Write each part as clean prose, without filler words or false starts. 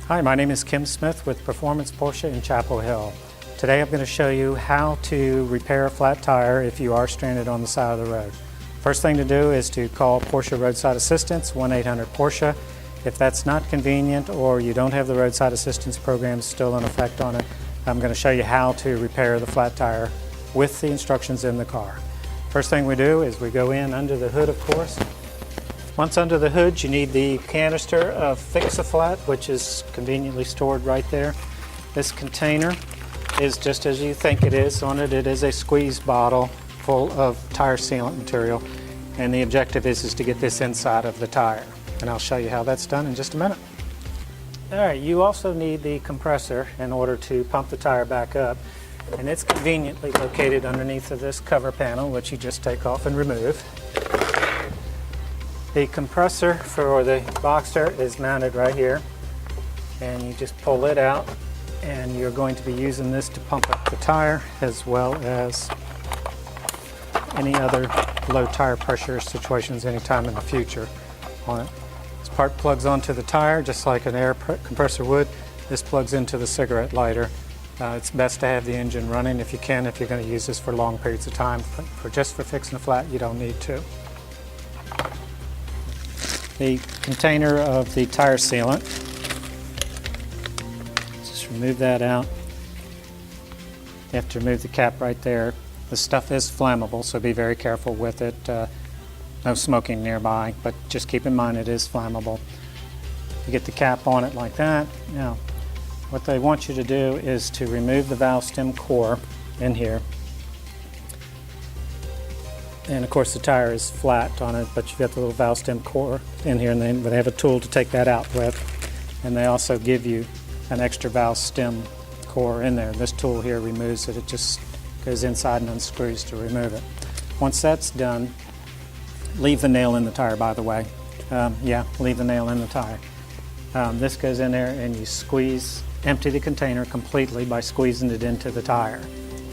Hi, my name is Kim Smith with Performance Porsche in Chapel Hill. Today I'm going to show you how to repair a flat tire if you are stranded on the side of the road. First thing to do is to call Porsche Roadside Assistance, 1-800-PORSCHE. If that's not convenient or you don't have the roadside assistance program still in effect on it, I'm going to show you how to repair the flat tire with the instructions in the car. First thing we do is we go in under the hood, of course. Once under the hood, you need the canister of Fix-A-Flat, which is conveniently stored right there. This container is just as you think it is. On it, it is a squeeze bottle full of tire sealant material, and the objective is to get this inside of the tire. And I'll show you how that's done in just a minute. All right, you also need the compressor in order to pump the tire back up, and it's conveniently located underneath of this cover panel, which you just take off and remove. The compressor for the Boxster is mounted right here, and you just pull it out, and you're going to be using this to pump up the tire as well as any other low tire pressure situations anytime in the future on it. This part plugs onto the tire just like an air compressor would. This plugs into the cigarette lighter. It's best to have the engine running if you can, if you're going to use this for long periods of time. Just for fixing a flat, you don't need to. The container of the tire sealant, just remove that out. You have to remove the cap right there. The stuff is flammable, so be very careful with it. No smoking nearby, but just keep in mind it is flammable. You get the cap on it like that. Now, what they want you to do is to remove the valve stem core in here. And of course the tire is flat on it, but you've got the little valve stem core in here, and they have a tool to take that out with. And they also give you an extra valve stem core in there. This tool here removes it. It just goes inside and unscrews to remove it. Once that's done, leave the nail in the tire, by the way. Leave the nail in the tire. This goes in there and you empty the container completely by squeezing it into the tire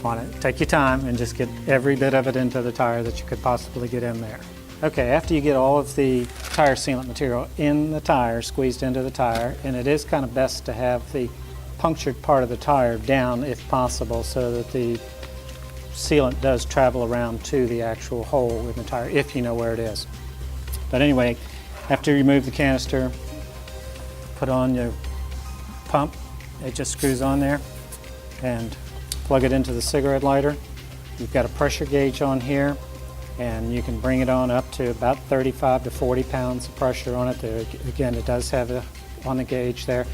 on it. Take your time and just get every bit of it into the tire that you could possibly get in there. Okay, after you get all of the tire sealant material in the tire, squeezed into the tire, and it is kind of best to have the punctured part of the tire down if possible so that the sealant does travel around to the actual hole in the tire if you know where it is. But anyway, after you remove the canister, put on your pump. It just screws on there and plug it into the cigarette lighter. You've got a pressure gauge on here, and you can bring it on up to about 35 to 40 pounds of pressure on it. There, again, it does have it on the gauge there.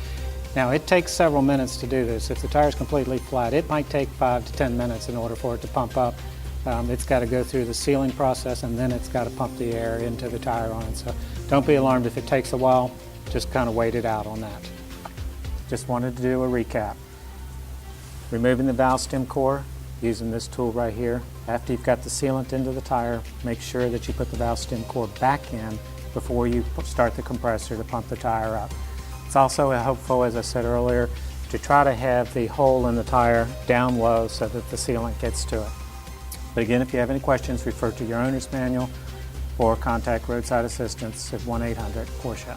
Now, it takes several minutes to do this. If the tire is completely flat, it might take 5 to 10 minutes in order for it to pump up. It's got to go through the sealing process, and then it's got to pump the air into the tire on it. So don't be alarmed if it takes a while. Just kind of wait it out on that. Just wanted to do a recap. Removing the valve stem core using this tool right here. After you've got the sealant into the tire, make sure that you put the valve stem core back in before you start the compressor to pump the tire up. It's also helpful, as I said earlier, to try to have the hole in the tire down low so that the sealant gets to it. But again, if you have any questions, refer to your owner's manual or contact Roadside Assistance at 1-800-PORSCHE.